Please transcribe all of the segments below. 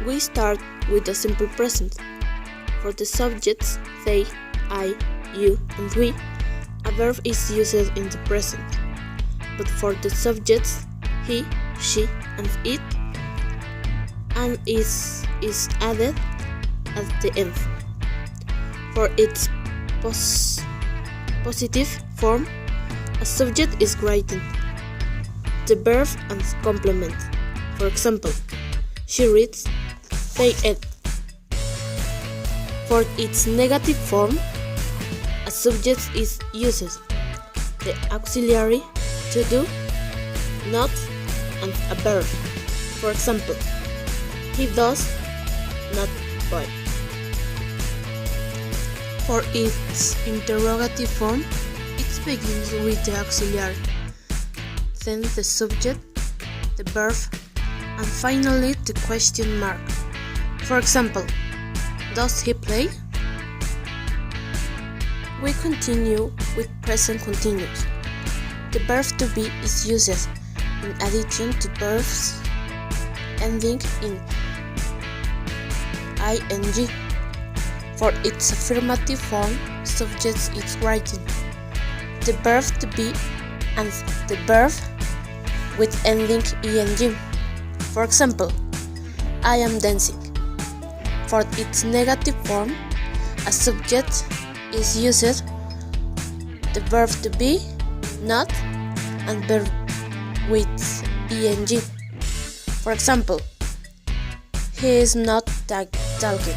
We start with the simple present. For the subjects they, I, you, and we, a verb is used in the present. But for the subjects he, she, and it, and is added at the end. For its positive form, a subject is written, the verb and complement. For example, she reads, they eat. For its negative form, a subject is used, the auxiliary to do, not, and a verb. For example, he does not buy. For its interrogative form, it begins with the auxiliary, then the subject, the verb, and finally the question mark. For example, does he play? We continue with present continuous. The verb to be is used in addition to verbs ending in ing. For its affirmative form, subject is writing, the verb to be and the verb with ending ing. For example, I am dancing. For its negative form, a subject is used, the verb to be, not, and verb with ing. For example, he is not talking.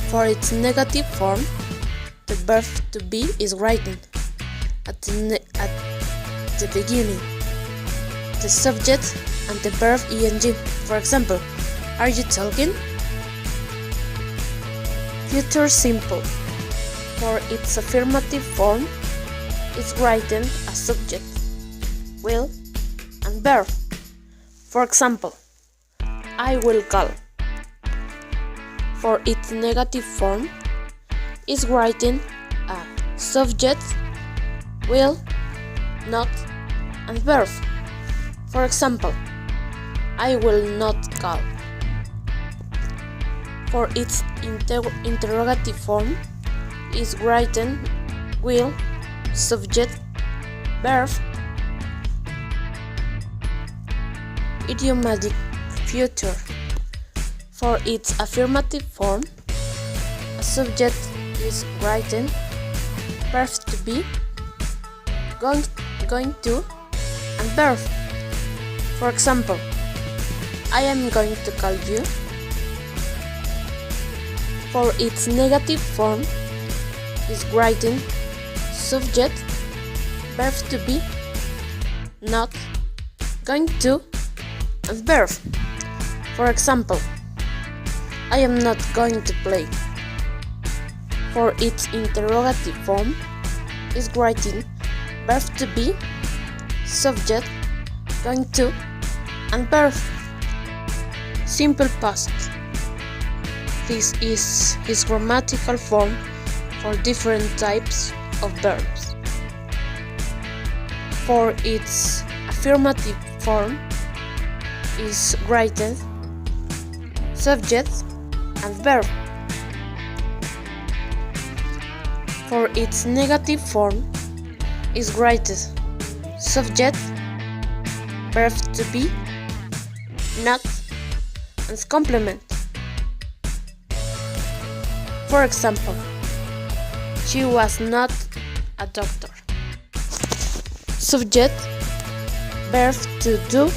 For its negative form, the verb to be is written at the beginning, the subject and the verb ing. For example, are you talking? Future simple. For its affirmative form, is written as subject, will, and verb. For example, I will call. For its negative form, is written a subject, will, not, and verb. For example, I will not call. For its interrogative form, is written will, subject, verb. Idiomatic future. For its affirmative form, a subject is written, verb to be, going to, and verb. For example, I am going to call you. For its negative form, is written, subject, verb to be, not, going to, and verb. For example, I am not going to play. For its interrogative form, is written, verb to be, subject, going to, and verb. Simple past. This is his grammatical form for different types of verbs. For its affirmative form, is written, subject, and verb. For its negative form, is written, subject, verb to be, not, and complement. For example, she was not a doctor. Subject, verb to do,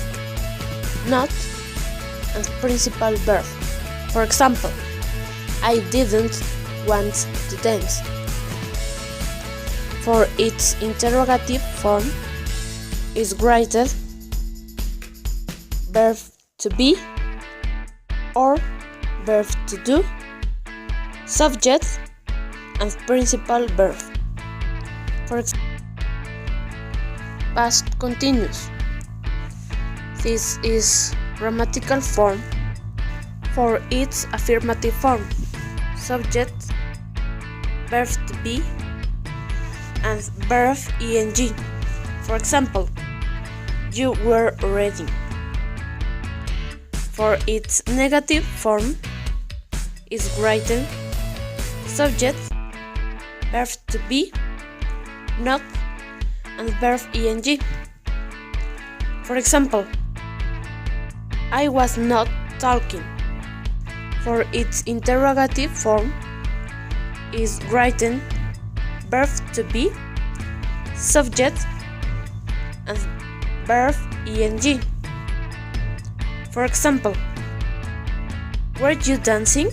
not, and principal verb. For example, I didn't want to dance. For its interrogative form, is written, verb to be or verb to do, subject, and principal verb. For example, past continuous. This is grammatical form for its affirmative form, subject, verb to be, and verb ing. For example, you were reading. For its negative form is written subject, verb to be, not, and verb ing. For example, I was not talking. For its interrogative form is written verb to be, subject, and verb ing. For example, were you dancing?